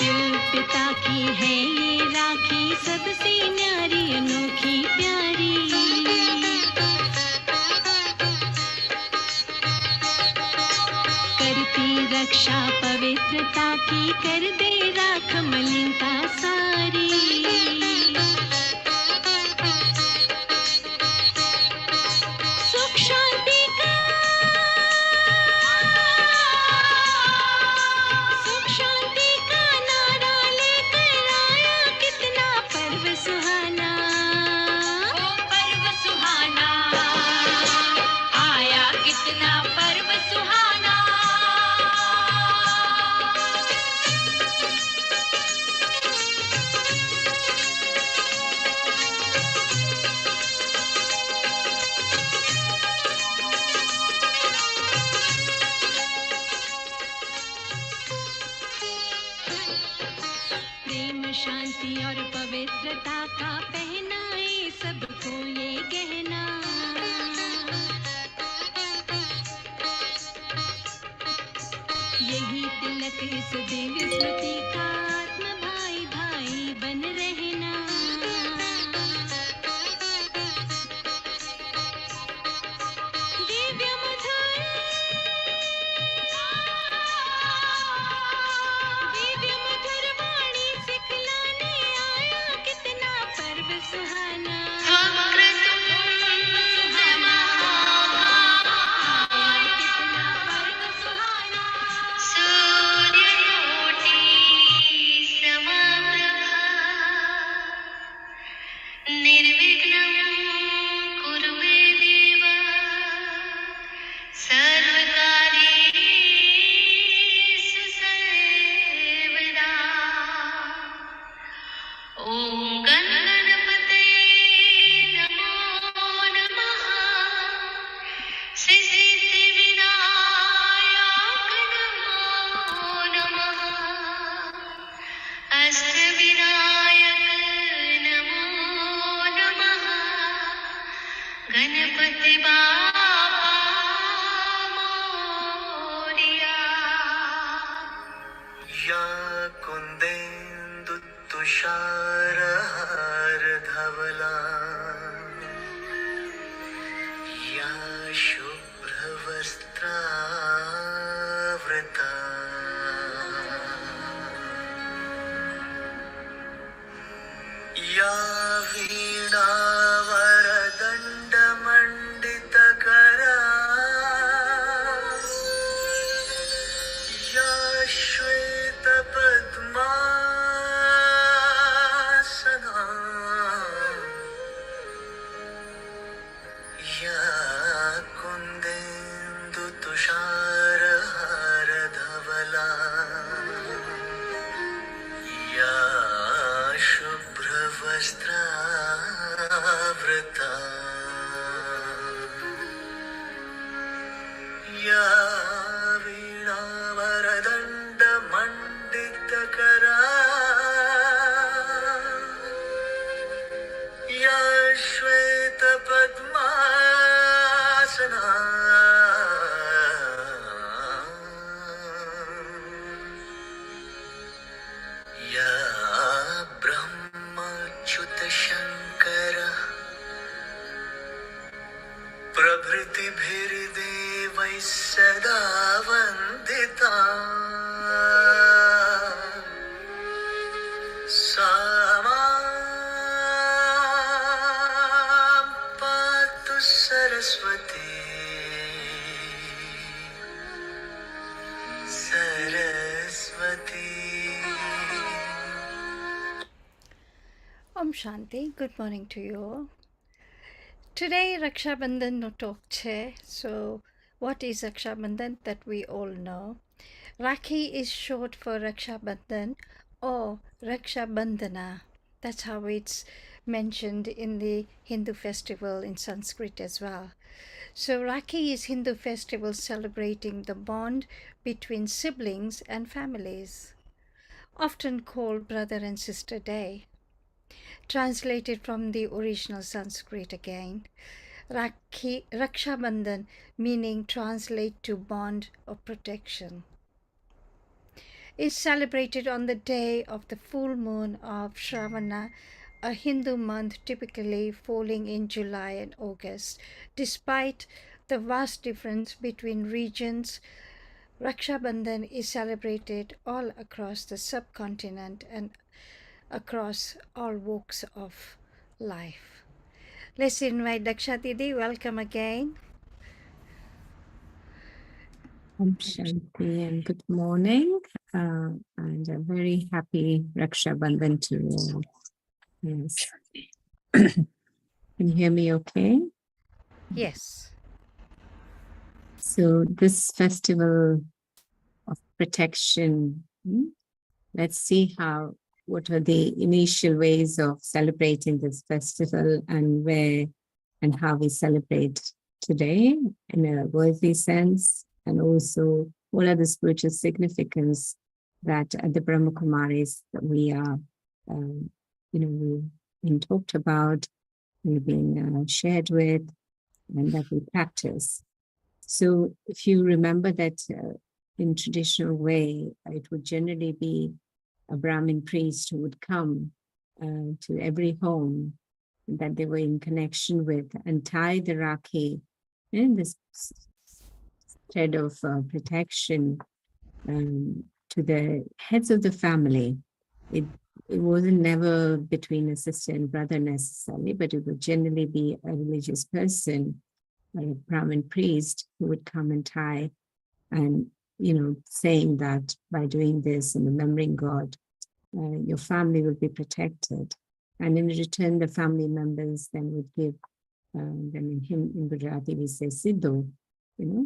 शिल्पिता की है ये राखी, सबसे न्यारी अनोखी प्यारी। करती रक्षा पवित्रता की, कर दे राख मलिनता सारी। सुख शांति का नारा लेकर आया, कितना पर्व सुहाना। ओ पर्व सुहाना आया, कितना पर्व सुहाना। प्रेम शांति और पवित्रता का पहनाए सबको ये गहना। यही तिलक इस दिव्य स्मृति का, आत्म भाई भाई बन रहना। दिव्य मधुर वाणी सिखलाने आया, कितना पर्व सुहाना। कितना पर्व सुहाना। सूर्यकोटि समप्रभा, निर्विघ्नं कुरु मे देव, सर्वकार्येषु सर्वदा। ॐ गणपते नमो नमः, सिद्धिविनायक नमो नमः, अष्टविनायक नमो नमः, गणपति बाप्पा मोरया। या कुन्देन्दु तुषारहार धवला, या शुभ्रवस्त्रावृता, या वीणावरदण्डमण्डितकरा, या श्वेतपद्मासना, या कुन्देन्दु तुषारहार धवला, या शुभ्रवस्त्रावृता, या वीणावरदण्डमण्डितकरा, या श्वेतपद्मासना, या ब्रह्मच्युतशङ्कर प्रभृतिभिर्देवैः सदा वन्दिता, सा मां पातु Saraswati, Saraswati. Om Shanti, good morning to you all. Today Raksha Bandhan no talk che. So what is Raksha Bandhan? That we all know. Rakhi is short for Raksha Bandhan or Raksha Bandhana. That's how it's mentioned in the Hindu festival in Sanskrit as well. So Rakhi is Hindu festival celebrating the bond between siblings and families, often called Brother and Sister Day. Translated from the original Sanskrit again, Raksha Bandhan meaning translate to bond of protection. is celebrated on the day of the full moon of Shravana, a Hindu month typically falling in July and August. Despite the vast difference between regions, Raksha Bandhan is celebrated all across the subcontinent and across all walks of life. Let's invite Daksha Didi. Welcome again. Shanti and good morning, and a very happy Raksha Bandhan to you all. Yes. Can you hear me okay? Yes. So this festival of protection, let's see what are the initial ways of celebrating this festival and where and how we celebrate today in a worldly sense, and also what are the spiritual significance that at the Brahma Kumaris that we are, we've been talked about, we've been shared with, and that we practice. So if you remember that in traditional way, it would generally be a Brahmin priest who would come to every home that they were in connection with and tie the Rakhi in this thread of protection to the heads of the family. It wasn't never between a sister and brother necessarily, but it would generally be a religious person, a Brahmin priest, who would come and tie, and saying that by doing this and remembering God, your family will be protected. And in return, the family members then would give, then in Gujarati we say siddho,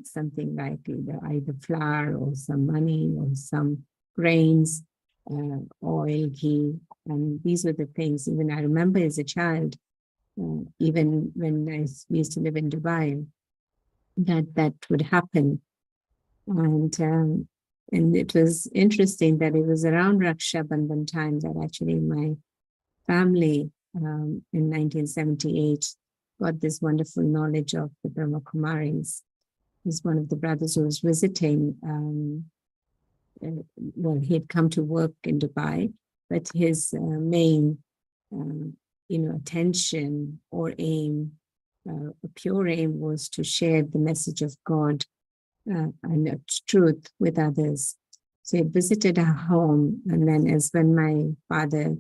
something like either flour or some money or some grains, oil, ghee. And these were the things, even I remember as a child, even when we used to live in Dubai, that would happen. And it was interesting that it was around Raksha Bandhan time that actually my family in 1978 got this wonderful knowledge of the Brahma Kumaris. He's one of the brothers who was visiting. He had come to work in Dubai, but his main, attention or aim, a pure aim, was to share the message of God and truth with others. So he visited our home, and then as when my father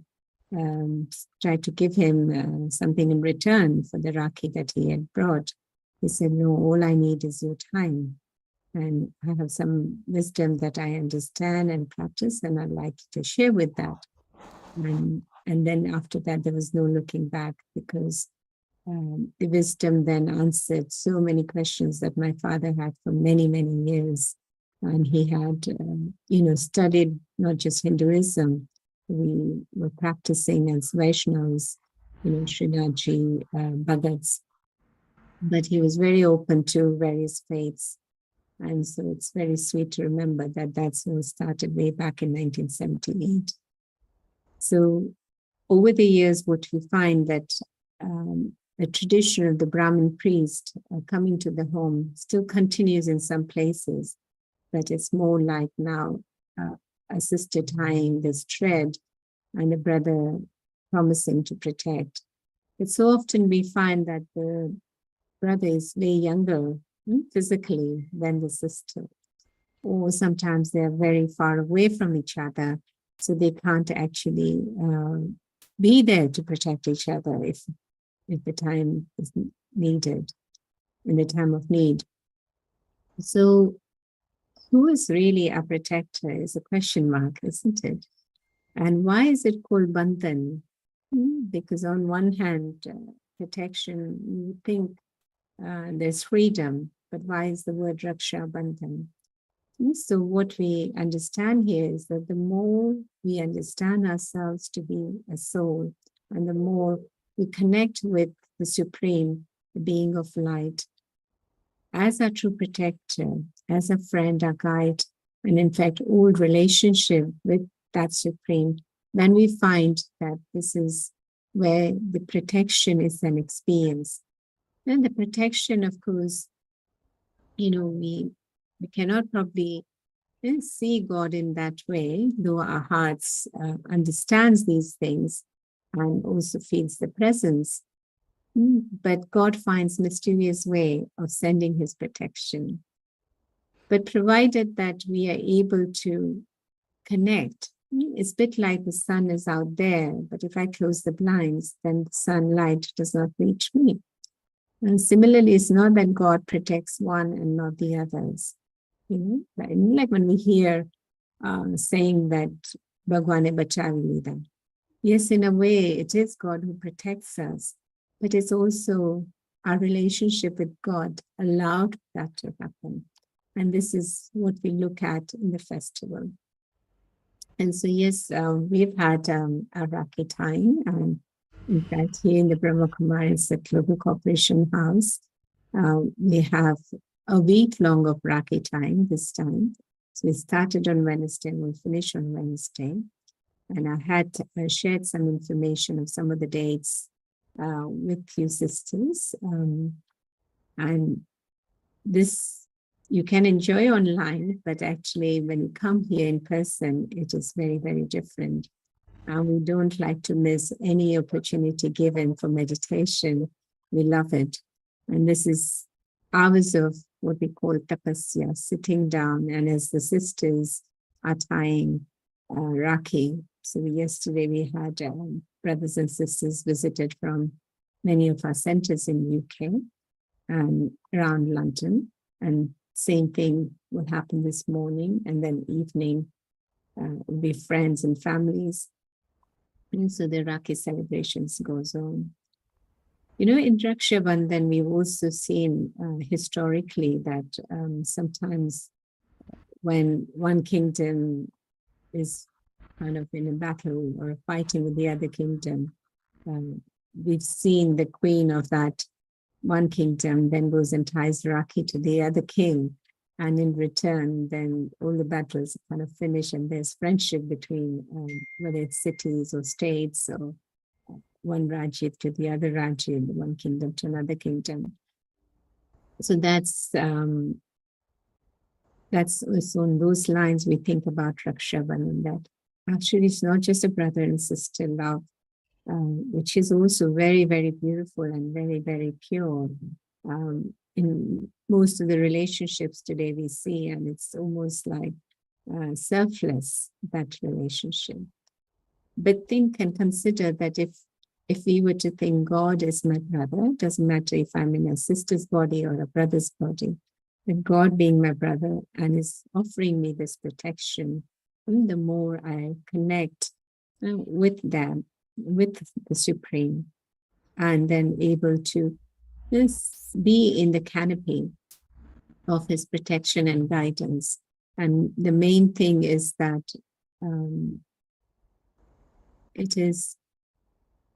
tried to give him something in return for the Rakhi that he had brought, he said, no, all I need is your time. And I have some wisdom that I understand and practice, and I'd like to share with that. And then after that, there was no looking back, because the wisdom then answered so many questions that my father had for many, many years. And he had, studied not just Hinduism. We were practicing as Vaishnavas, Srinathji, Bhagats. But he was very open to various faiths. And so it's very sweet to remember that that's what started way back in 1978. So over the years, what we find that the tradition of the Brahmin priest coming to the home still continues in some places, but it's more like now a sister tying this thread and a brother promising to protect. But so often we find that the brother is way younger physically than the sister, or sometimes they're very far away from each other, so they can't actually be there to protect each other if the time is needed, in the time of need. So who is really a protector is a question mark, isn't it? And why is it called Bandhan? Because on one hand, protection, you think there's freedom, but why is the word Raksha Bandhan? So what we understand here is that the more we understand ourselves to be a soul, and the more we connect with the Supreme, the being of light, as our true protector, as a friend, our guide, and in fact, old relationship with that Supreme, then we find that this is where the protection is an experience. And the protection, of course, we cannot probably see God in that way, though our hearts understands these things and also feels the presence. But God finds mysterious way of sending his protection. But provided that we are able to connect, it's a bit like the sun is out there, but if I close the blinds, then the sunlight does not reach me. And similarly, it's not that God protects one and not the others. Like when we hear saying that Bhagwane Bachavi Lida. Yes, in a way, it is God who protects us, but it's also our relationship with God allowed that to happen. And this is what we look at in the festival. And so, yes, we've had a Rakhi time. In fact, here in the Brahma Kumaris, the Global Corporation House, we have a week long of Rakhi time this time. So we started on Wednesday and we'll finish on Wednesday. And I had shared some information of some of the dates with you sisters. And this you can enjoy online, but actually when you come here in person, it is very, very different. And we don't like to miss any opportunity given for meditation. We love it. And this is hours of what we call tapasya, sitting down. And as the sisters are tying Rakhi, so yesterday we had brothers and sisters visited from many of our centers in UK and around London. And same thing will happen this morning, and then evening will be friends and families. And so the Rakhi celebrations goes on. In Raksha Bandhan, we've also seen historically that sometimes when one kingdom is kind of in a battle or fighting with the other kingdom, we've seen the queen of that one kingdom then goes and ties Rakhi to the other king. And in return, then all the battles kind of finish and there's friendship between whether it's cities or states or one Rajyat to the other Rajyat, one kingdom to another kingdom. So that's also on those lines we think about Raksha Bandhan, that actually it's not just a brother and sister love, which is also very, very beautiful and very, very pure. In most of the relationships today we see, and it's almost like selfless, that relationship. But think and consider that if we were to think God is my brother, it doesn't matter if I'm in a sister's body or a brother's body, that God being my brother and is offering me this protection, and the more I connect with them, with the Supreme, and then able to just be in the canopy of his protection and guidance. And the main thing is that it is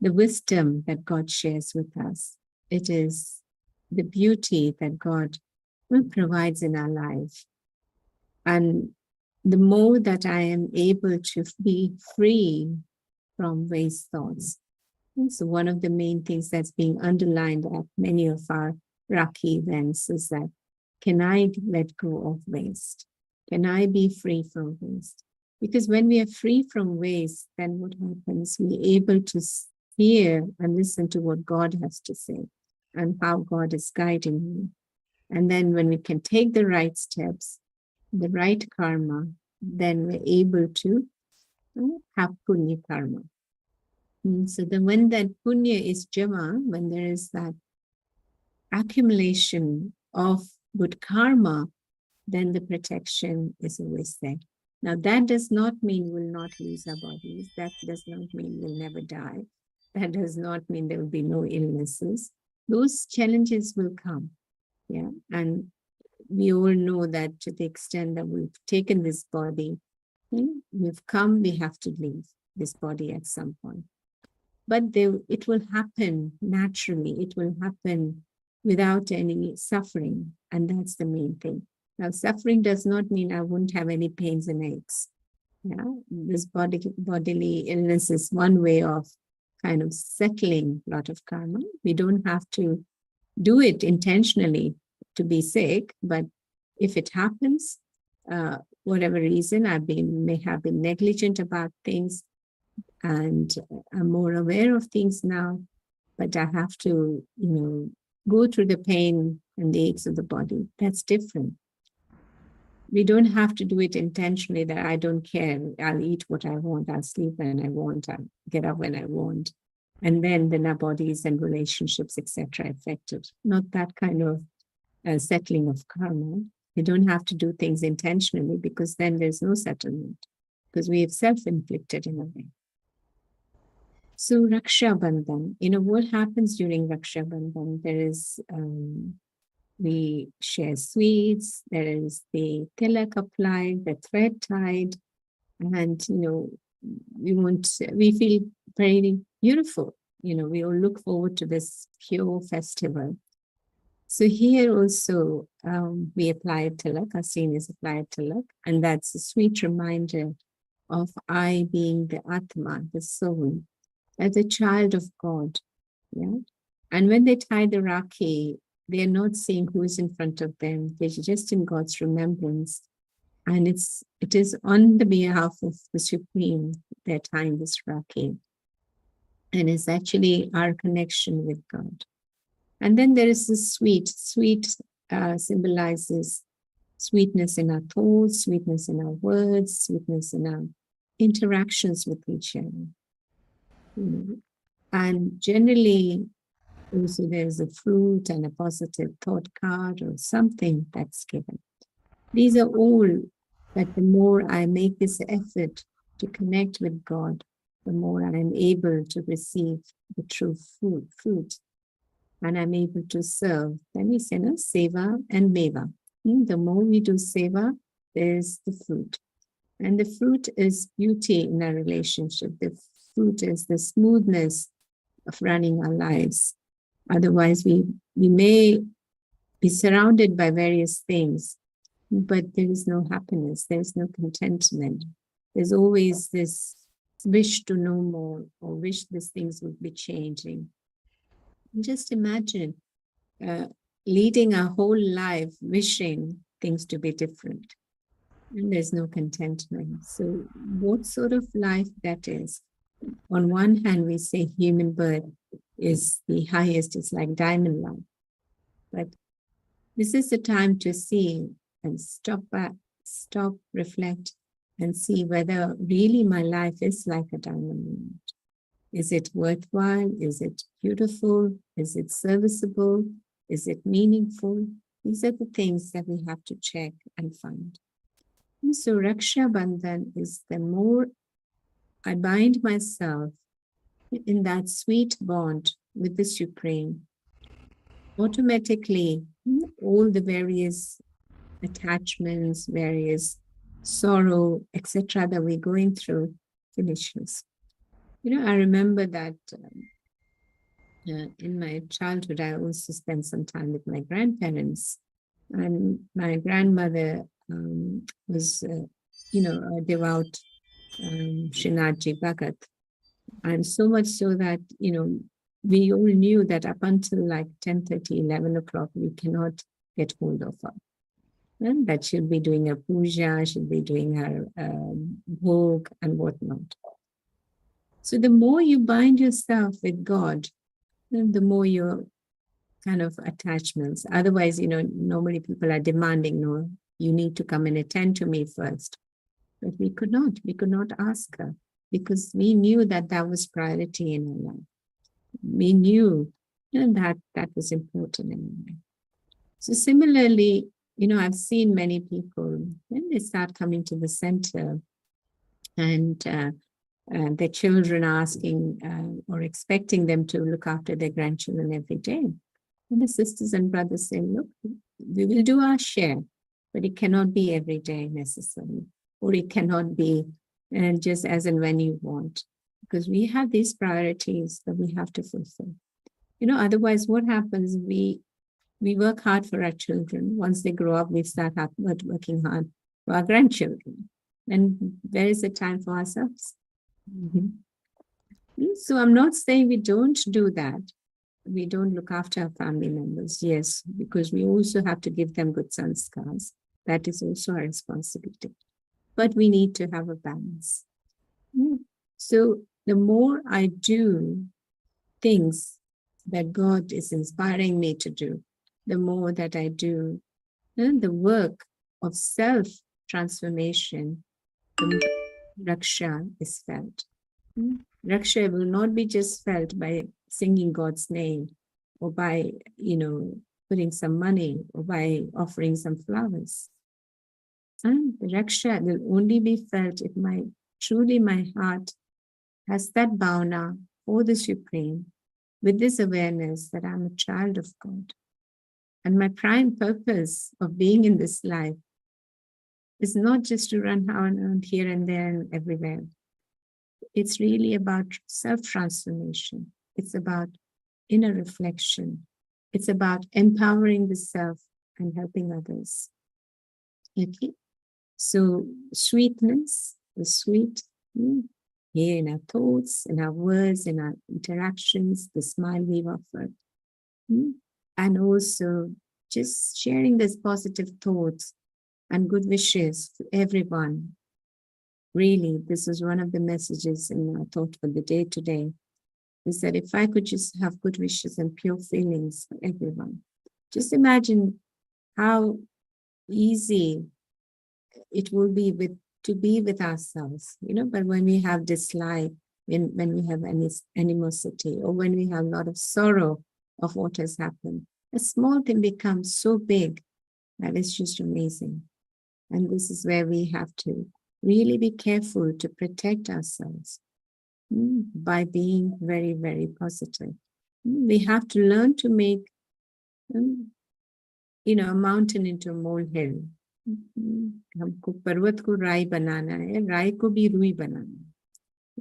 the wisdom that God shares with us. It is the beauty that God provides in our life. And the more that I am able to be free from waste thoughts. So one of the main things that's being underlined at many of our Rakhi events is that, can I let go of waste? Can I be free from waste? Because when we are free from waste, then what happens? We're able to hear and listen to what God has to say and how God is guiding me. And then when we can take the right steps, the right karma, then we're able to have punya karma. So then when that punya is jama, when there is that accumulation of good karma, then the protection is always there. Now that does not mean we'll not lose our bodies. That does not mean we'll never die. That does not mean there will be no illnesses. Those challenges will come. Yeah. And we all know that to the extent that we've taken this body, we've come, we have to leave this body at some point. But it will happen naturally. It will happen without any suffering. And that's the main thing. Now, suffering does not mean I won't have any pains and aches. Yeah, this bodily illness is one way of kind of settling a lot of karma. We don't have to do it intentionally to be sick, but if it happens, whatever reason, may have been negligent about things, and I'm more aware of things now, but I have to, go through the pain and the aches of the body. That's different. We don't have to do it intentionally, that I don't care. I'll eat what I want. I'll sleep when I want. I'll get up when I want. And then our bodies and relationships, etc., affected. Not that kind of settling of karma. You don't have to do things intentionally, because then there's no settlement, because we have self-inflicted in a way. So Raksha Bandhan, what happens during Raksha Bandhan? There is, we share sweets, there is the tilak applied, the thread tied, and, we feel very beautiful. We all look forward to this pure festival. So here also, we apply a tilak, our seniors apply a tilak, and that's a sweet reminder of I being the Atma, the soul, as a child of God. Yeah. And when they tie the Rakhi, they're not seeing who is in front of them. They're just in God's remembrance. And it is on the behalf of the Supreme they're tying this Rakhi. And it's actually our connection with God. And then there is this sweet symbolizes sweetness in our thoughts, sweetness in our words, sweetness in our interactions with each other. And generally, also there's a fruit and a positive thought card or something that's given. These are all that the more I make this effort to connect with God, the more I am able to receive the true fruit. And I'm able to serve. Then we say, seva and meva. The more we do seva, there's the fruit. And the fruit is beauty in our relationship. The fruit is the smoothness of running our lives. Otherwise, we may be surrounded by various things, but there is no happiness. There's no contentment. There's always this wish to know more, or wish these things would be changing. Just imagine leading our whole life wishing things to be different, and there's no contentment. So what sort of life that is? On one hand, we say human birth is the highest, it's like diamond life. But this is the time to see and stop, reflect, and see whether really my life is like a diamond life. Is it worthwhile? Is it beautiful? Is it serviceable? Is it meaningful? These are the things that we have to check and find. And so Raksha Bandhan is the more I bind myself in that sweet bond with the Supreme, automatically all the various attachments, various sorrow, etc. that we're going through finishes. I remember that in my childhood, I also spent some time with my grandparents, and my grandmother was, a devout Srinathji Bhagat. And so much so that, we all knew that up until like 10:30, 11 o'clock, we cannot get hold of her. And that she'll be doing her puja, she'll be doing her bhog and whatnot. So the more you bind yourself with God, then the more your kind of attachments. Otherwise, normally people are demanding, no, you need to come and attend to me first. But we could not ask her, because we knew that that was priority in our life. We knew that was important in our life. So similarly, I've seen many people, when they start coming to the center and their children asking or expecting them to look after their grandchildren every day. And the sisters and brothers say, look, we will do our share, but it cannot be every day necessarily, or it cannot be just as and when you want, because we have these priorities that we have to fulfill. Otherwise what happens, we work hard for our children. Once they grow up, we start working hard for our grandchildren. And where is the time for ourselves? So I'm not saying we don't do that. We don't look after our family members, yes, because we also have to give them good sanskars. That is also our responsibility. but we need to have a balance. So the more I do things that God is inspiring me to do, the more that I do the work of self-transformation, the Raksha is felt. Raksha will not be just felt by singing God's name or by, putting some money or by offering some flowers. And the Raksha will only be felt if truly my heart has that bhavana for the Supreme, with this awareness that I'm a child of God. And my prime purpose of being in this life is not just to run around here and there and everywhere. It's really about self-transformation. It's about inner reflection. It's about empowering the self and helping others. Okay? So sweetness, the sweet, here in our thoughts, in our words, in our interactions, the smile we've offered. And also just sharing these positive thoughts and good wishes to everyone. Really, this is one of the messages in our thought for the day today, is that if I could just have good wishes and pure feelings for everyone, just imagine how easy it will be to be with ourselves, but when we have dislike, when we have animosity, or when we have a lot of sorrow of what has happened, a small thing becomes so big that it's just amazing. And this is where we have to really be careful to protect ourselves by being very, very positive. We have to learn to make, a mountain into a molehill. हमको पर्वत को राई बनाना है, राई को भी रुई बनाना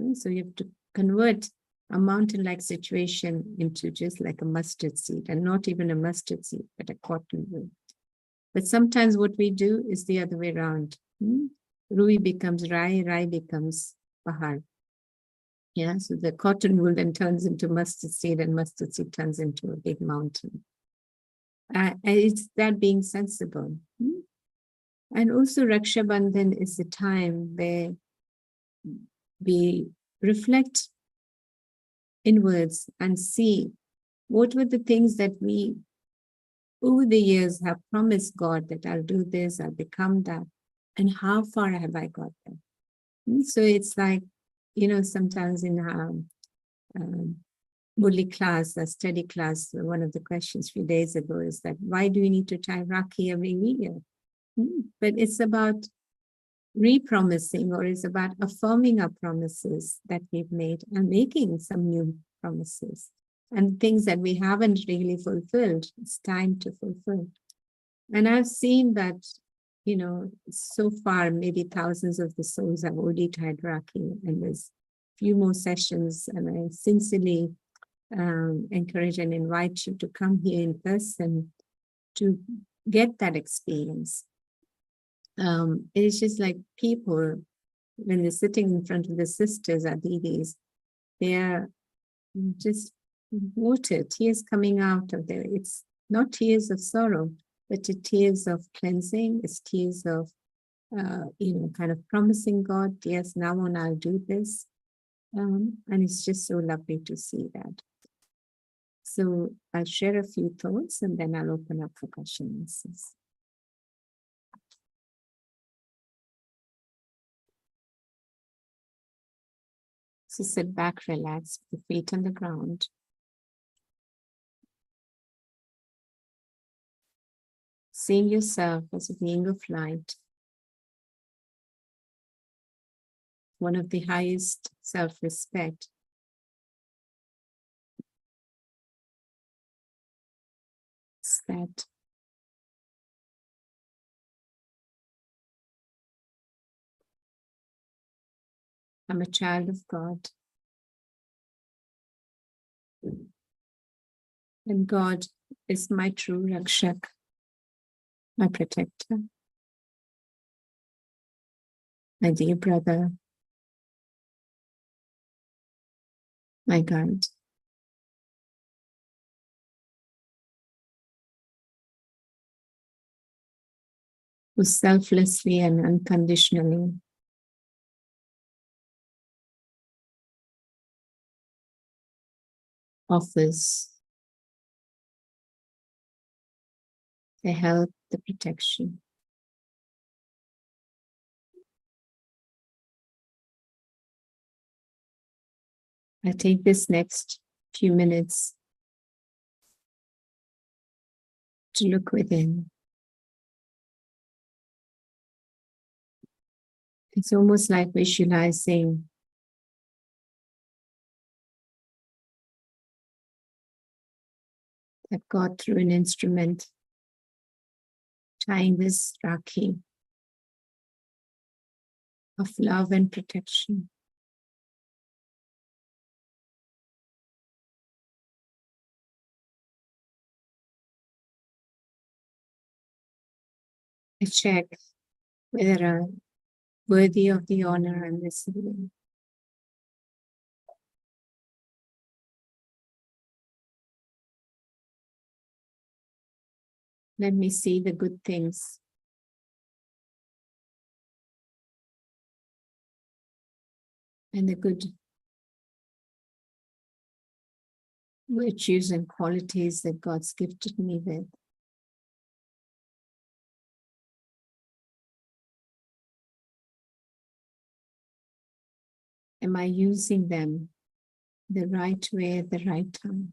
है. So you have to convert a mountain-like situation into just like a mustard seed, and not even a mustard seed, but a cotton wool. But sometimes what we do is the other way around. Rui becomes rai, rai becomes pahad. Yeah, so the cotton wool then turns into mustard seed, and mustard seed turns into a big mountain. And it's that being sensible. And also Raksha Bandhan is the time where we reflect inwards and see what were the things that we over the years have promised God that I'll do this, I'll become that, and how far have I got there? So it's like, sometimes in our Murli class, a study class, one of the questions a few days ago is that, why do we need to tie Rakhi every year? But it's about re-promising, or it's about affirming our promises that we've made and making some new promises. And things that we haven't really fulfilled, it's time to fulfill. And I've seen that, so far, maybe thousands of the souls have already tied Rakhi, and there's a few more sessions, and I sincerely encourage and invite you to come here in person to get that experience. It's just like people, when they're sitting in front of the sisters or didis, they are just water, tears coming out of there. It's not tears of sorrow, but it's tears of cleansing. It's tears of, kind of promising God, yes, now on I'll do this. And it's just so lovely to see that. So I'll share a few thoughts and then I'll open up for questions. So sit back, relax, with the feet on the ground. Seeing yourself as a being of light, one of the highest self-respect. It's that I'm a child of God. And God is my true Rakshak, my protector, my dear brother, my guide. Who selflessly and unconditionally offers the help, the protection. I take this next few minutes to look within. It's almost like visualizing that God, through an instrument, tying this Rakhi of love and protection. I check whether I'm worthy of the honor I'm receiving. Let me see the good things. And the good virtues and qualities that God's gifted me with. Am I using them the right way at the right time?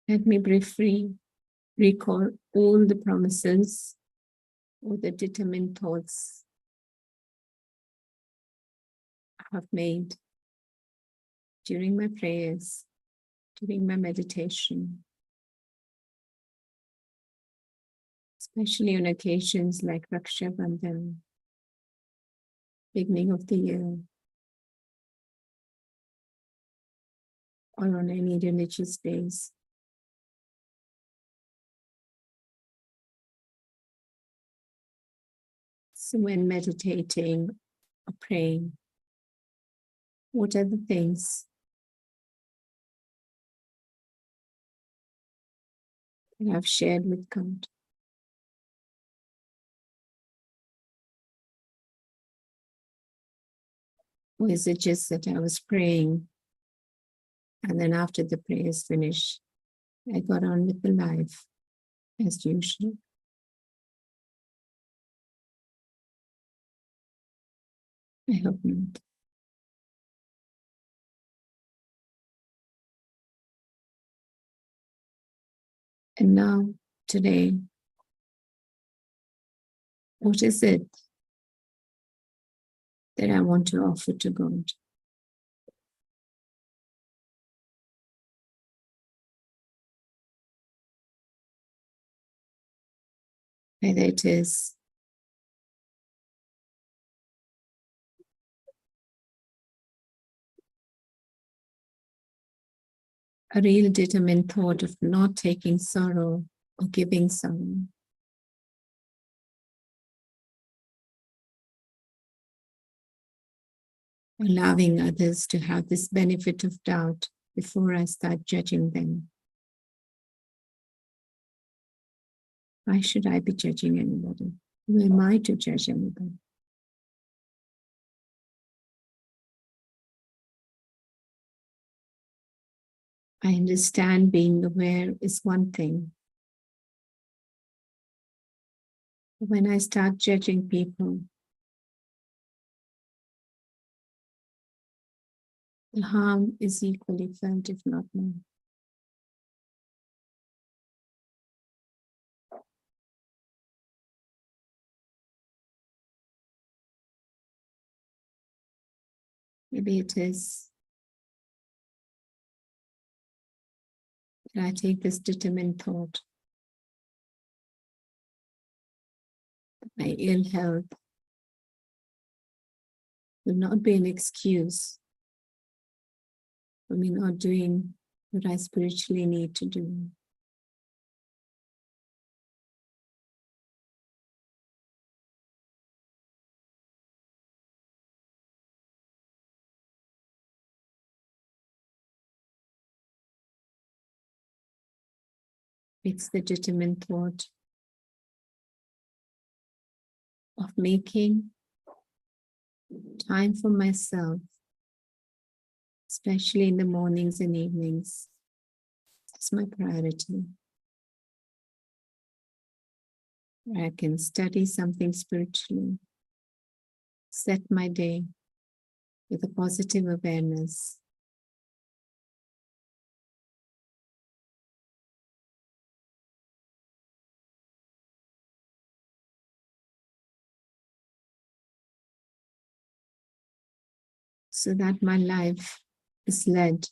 Let me briefly recall all the promises or the determined thoughts I have made during my prayers, during my meditation, especially on occasions like Raksha Bandhan, beginning of the year, or on any religious days. So when meditating or praying, what are the things that I've shared with God? Or is it just that I was praying and then after the prayers finished, I got on with the life as usual? I hope not. And now, today, what is it that I want to offer to God? Whether it is a real determined thought of not taking sorrow or giving sorrow, allowing others to have this benefit of doubt before I start judging them. Why should I be judging anybody? Who am I to judge anybody? I understand being aware is one thing. But when I start judging people, the harm is equally felt, if not more. Maybe it is that I take this determined thought My ill health will not be an excuse for me not doing what I spiritually need to do. It's the determined thought of making time for myself, especially in the mornings and evenings. It's my priority. Where I can study something spiritually, set my day with a positive awareness. So that my life is led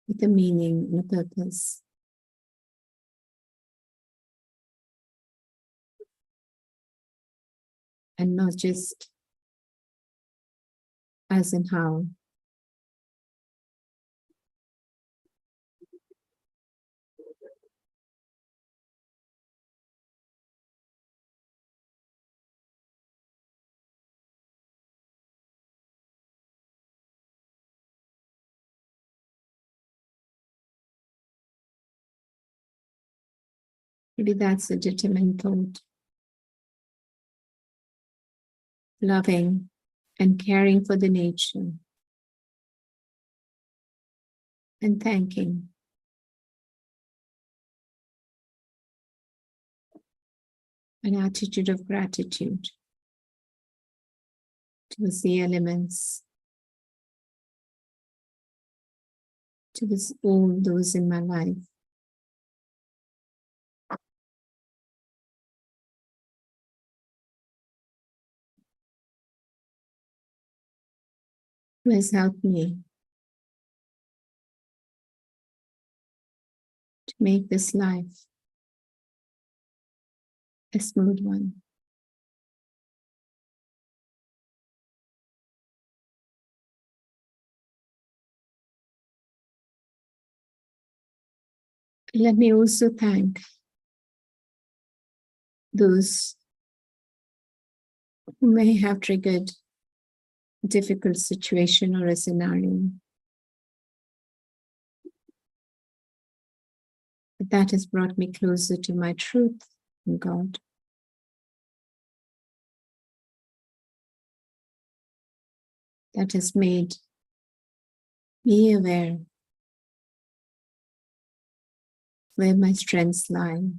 with a meaning and a purpose. And not just as and how. Maybe that's a determined thought. Loving and caring for the nature. And thanking. An attitude of gratitude towards the elements, towards all those in my life. Who has helped me to make this life a smooth one. Let me also thank those who may have triggered a difficult situation or a scenario. But that has brought me closer to my truth in God. That has made me aware where my strengths lie.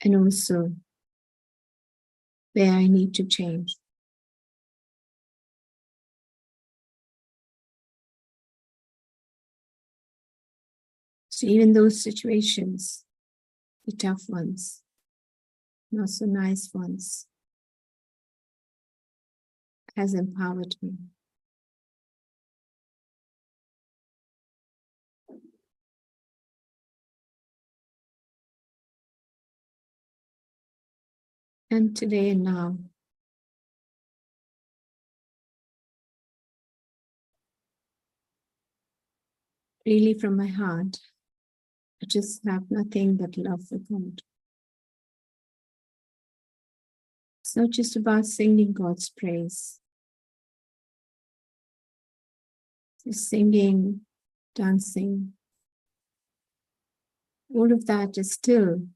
And also where I need to change. So even those situations, the tough ones, not so nice ones, has empowered me. And today and now, really from my heart, I just have nothing but love for God. It's not just about singing God's praise. It's singing, dancing. All of that is still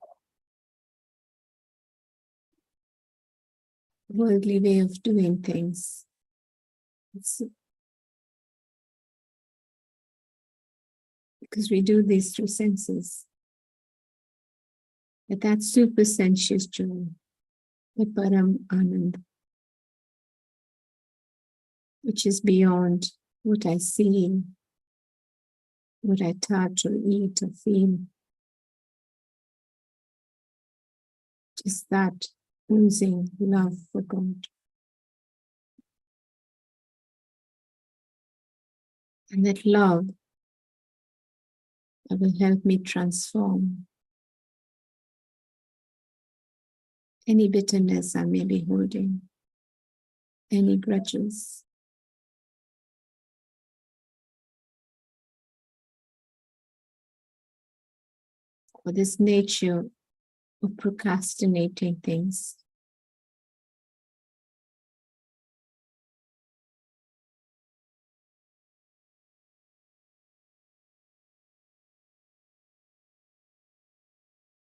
a worldly way of doing things. It's because we do these through senses. But that super sensuous joy, the Param Anand, which is beyond what I see, what I touch or eat or feel. Just that oozing love for God. And that love that will help me transform any bitterness I may be holding, any grudges. Or this nature of procrastinating things.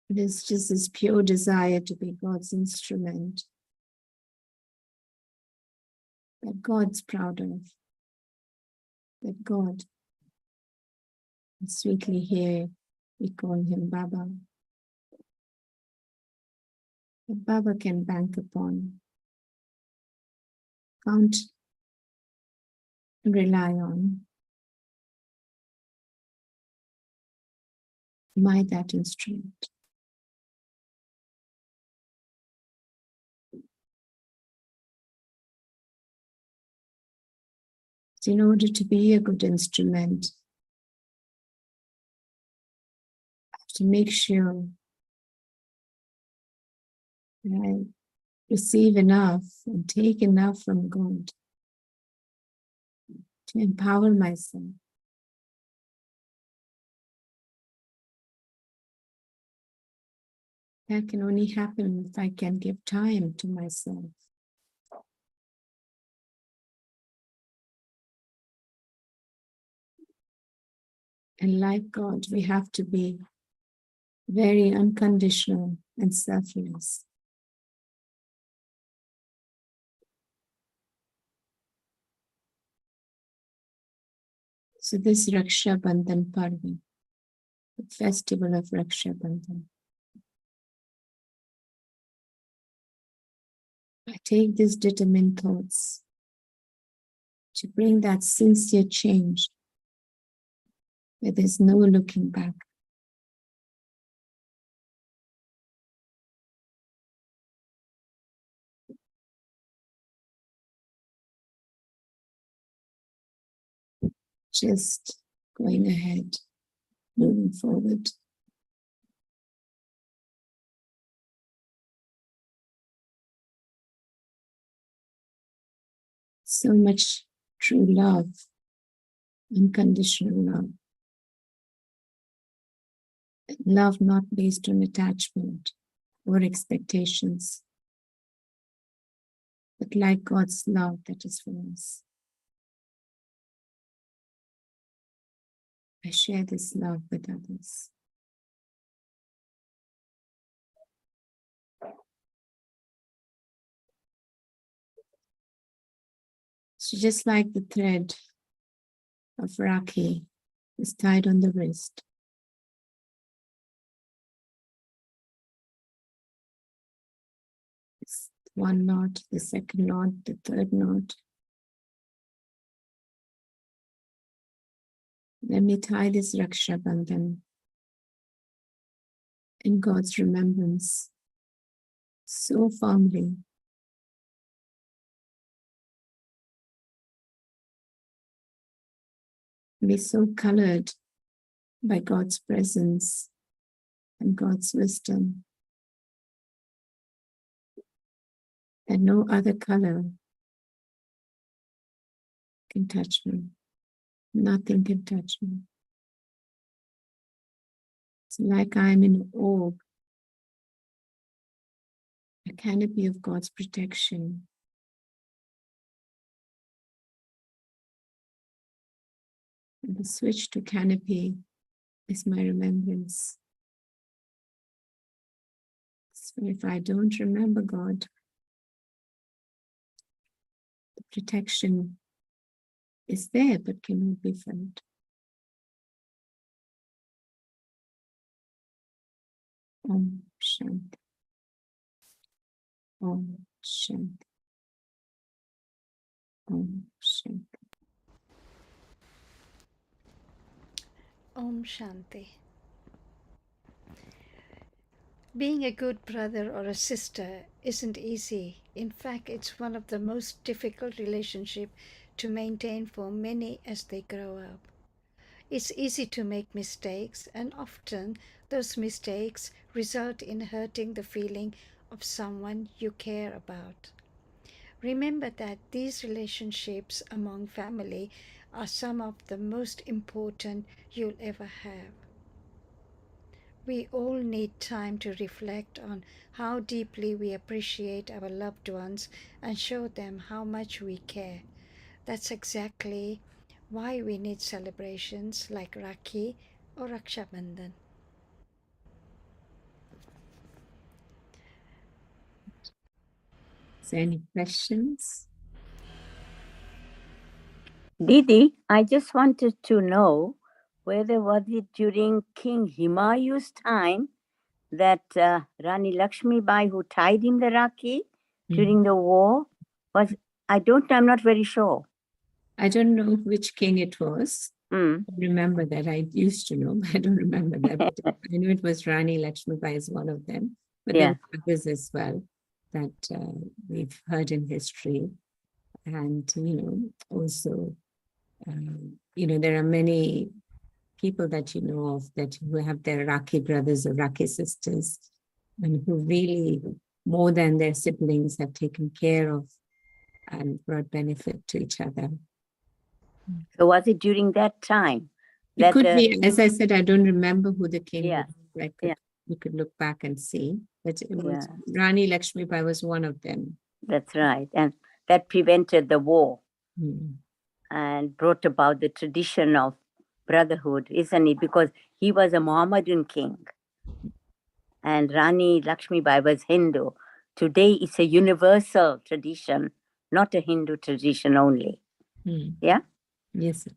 It is just this pure desire to be God's instrument that God's proud of, that God is sweetly here. We call him Baba. That Baba can bank upon, count and rely on. Am I that instrument? So in order to be a good instrument, I have to make sure that I receive enough and take enough from God to empower myself. That can only happen if I can give time to myself. And like God, we have to be very unconditional and selfless. So this Raksha Bandhan Parva, the festival of Raksha Bandhan, I take these determined thoughts to bring that sincere change where there's no looking back. Just going ahead, moving forward. So much true love, unconditional love. Love not based on attachment or expectations, but like God's love that is for us. I share this love with others. So just like the thread of Rakhi is tied on the wrist, it's one knot, the second knot, the third knot. Let me tie this Raksha Bandhan in God's remembrance so firmly be so colored by God's presence and God's wisdom that no other color can touch me. Nothing can touch me. It's like I'm in an orb, a canopy of God's protection. And the switch to canopy is my remembrance. So if I don't remember God, the protection is there but cannot be felt. Om Shanti. Om Shanti. Om Shanti. Om Shanti. Being a good brother or a sister isn't easy. In fact, it's one of the most difficult relationships to maintain for many as they grow up. It's easy to make mistakes, and often those mistakes result in hurting the feeling of someone you care about. Remember that these relationships among family are some of the most important you'll ever have. We all need time to reflect on how deeply we appreciate our loved ones and show them how much we care. That's exactly why we need celebrations like Rakhi or Raksha Bandhan. Is there any questions? Didi, I just wanted to know whether was it during King Himayu's time that Rani Lakshmi Bai, who tied him the Rakhi during the war, was, I'm not very sure. I don't know which king it was. Mm. I remember that. I used to know, but I don't remember that. But I know it was Rani Lakshmibai is one of them. But there were others as well that we've heard in history. And, also, there are many people that you know of that who have their Rakhi brothers or Rakhi sisters and who really, more than their siblings, have taken care of and brought benefit to each other. So was it during that time? It could be, as I said, I don't remember who the king was. We could look back and see. But it was Rani Lakshmibai was one of them. That's right. And that prevented the war Mm. and brought about the tradition of brotherhood, isn't it? Because he was a Mohammedan king and Rani Lakshmibai was Hindu. Today it's a universal tradition, not a Hindu tradition only. Mm. Yeah? Yes.